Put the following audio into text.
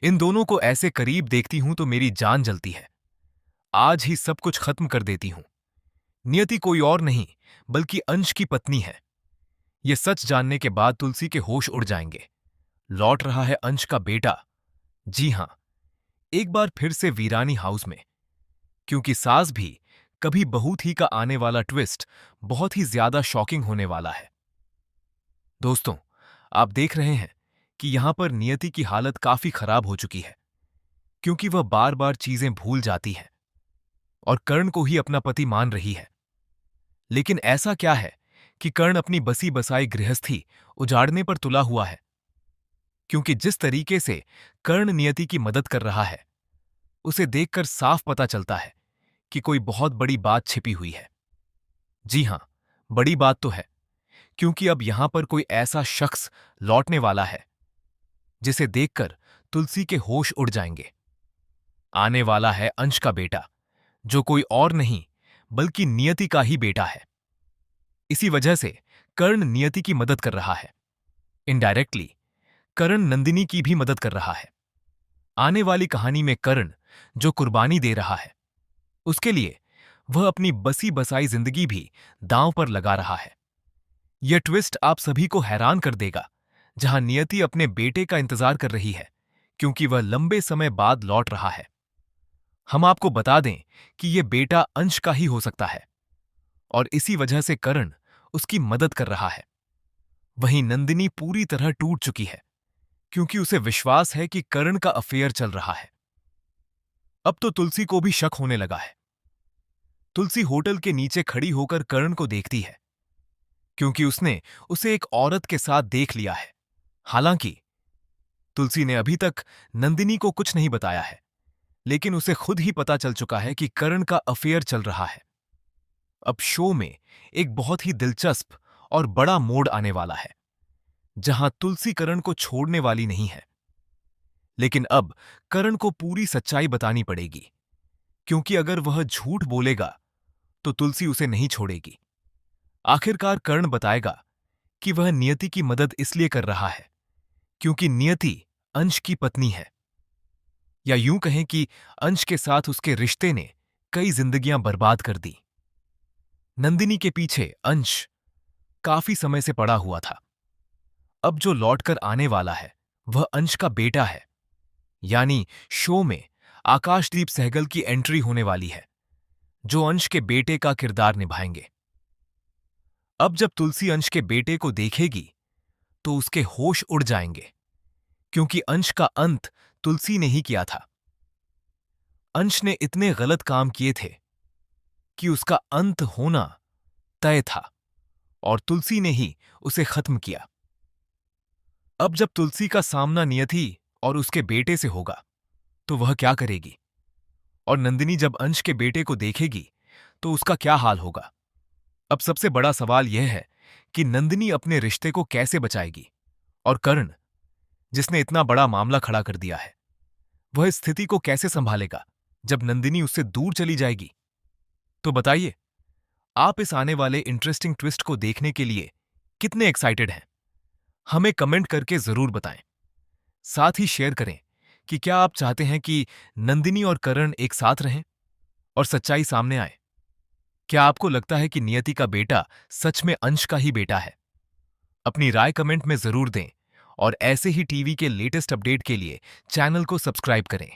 इन दोनों को ऐसे करीब देखती हूं तो मेरी जान जलती है। आज ही सब कुछ खत्म कर देती हूं। नियति कोई और नहीं बल्कि अंश की पत्नी है। यह सच जानने के बाद तुलसी के होश उड़ जाएंगे। लौट रहा है अंश का बेटा। जी हां, एक बार फिर से वीरानी हाउस में। क्योंकि सास भी कभी बहू थी का आने वाला ट्विस्ट बहुत ही ज्यादा शॉकिंग होने वाला है। दोस्तों, आप देख रहे हैं कि यहां पर नियति की हालत काफी खराब हो चुकी है, क्योंकि वह बार बार चीजें भूल जाती है और कर्ण को ही अपना पति मान रही है। लेकिन ऐसा क्या है कि कर्ण अपनी बसी बसाई गृहस्थी उजाड़ने पर तुला हुआ है? क्योंकि जिस तरीके से कर्ण नियति की मदद कर रहा है, उसे देखकर साफ पता चलता है कि कोई बहुत बड़ी बात छिपी हुई है। जी हां, बड़ी बात तो है, क्योंकि अब यहां पर कोई ऐसा शख्स लौटने वाला है जिसे देखकर तुलसी के होश उड़ जाएंगे। आने वाला है अंश का बेटा, जो कोई और नहीं बल्कि नियति का ही बेटा है। इसी वजह से कर्ण नियति की मदद कर रहा है। इनडायरेक्टली कर्ण नंदिनी की भी मदद कर रहा है। आने वाली कहानी में कर्ण जो कुर्बानी दे रहा है, उसके लिए वह अपनी बसी बसाई जिंदगी भी दांव पर लगा रहा है। यह ट्विस्ट आप सभी को हैरान कर देगा, जहां नियति अपने बेटे का इंतजार कर रही है, क्योंकि वह लंबे समय बाद लौट रहा है। हम आपको बता दें कि यह बेटा अंश का ही हो सकता है और इसी वजह से कर्ण उसकी मदद कर रहा है। वहीं नंदिनी पूरी तरह टूट चुकी है, क्योंकि उसे विश्वास है कि कर्ण का अफेयर चल रहा है। अब तो तुलसी को भी शक होने लगा है। तुलसी होटल के नीचे खड़ी होकर कर्ण को देखती है, क्योंकि उसने उसे एक औरत के साथ देख लिया है। हालांकि तुलसी ने अभी तक नंदिनी को कुछ नहीं बताया है, लेकिन उसे खुद ही पता चल चुका है कि कर्ण का अफेयर चल रहा है। अब शो में एक बहुत ही दिलचस्प और बड़ा मोड़ आने वाला है, जहां तुलसी कर्ण को छोड़ने वाली नहीं है। लेकिन अब कर्ण को पूरी सच्चाई बतानी पड़ेगी, क्योंकि अगर वह झूठ बोलेगा तो तुलसी उसे नहीं छोड़ेगी। आखिरकार कर्ण बताएगा कि वह नियति की मदद इसलिए कर रहा है क्योंकि नियति अंश की पत्नी है, या यूं कहें कि अंश के साथ उसके रिश्ते ने कई जिंदगियां बर्बाद कर दी। नंदिनी के पीछे अंश काफी समय से पड़ा हुआ था। अब जो लौटकर आने वाला है वह अंश का बेटा है, यानी शो में आकाशदीप सहगल की एंट्री होने वाली है, जो अंश के बेटे का किरदार निभाएंगे। अब जब तुलसी अंश के बेटे को देखेगी तो उसके होश उड़ जाएंगे, क्योंकि अंश का अंत तुलसी ने ही किया था। अंश ने इतने गलत काम किए थे कि उसका अंत होना तय था और तुलसी ने ही उसे खत्म किया। अब जब तुलसी का सामना नियति और उसके बेटे से होगा तो वह क्या करेगी? और नंदिनी जब अंश के बेटे को देखेगी तो उसका क्या हाल होगा? अब सबसे बड़ा सवाल यह है कि नंदिनी अपने रिश्ते को कैसे बचाएगी, और कर्ण, जिसने इतना बड़ा मामला खड़ा कर दिया है, वह स्थिति को कैसे संभालेगा जब नंदिनी उससे दूर चली जाएगी? तो बताइए, आप इस आने वाले इंटरेस्टिंग ट्विस्ट को देखने के लिए कितने एक्साइटेड हैं? हमें कमेंट करके जरूर बताएं। साथ ही शेयर करें कि क्या आप चाहते हैं कि नंदिनी और कर्ण एक साथ रहें और सच्चाई सामने आए? क्या आपको लगता है कि नियति का बेटा सच में अंश का ही बेटा है? अपनी राय कमेंट में जरूर दें और ऐसे ही टीवी के लेटेस्ट अपडेट के लिए चैनल को सब्सक्राइब करें।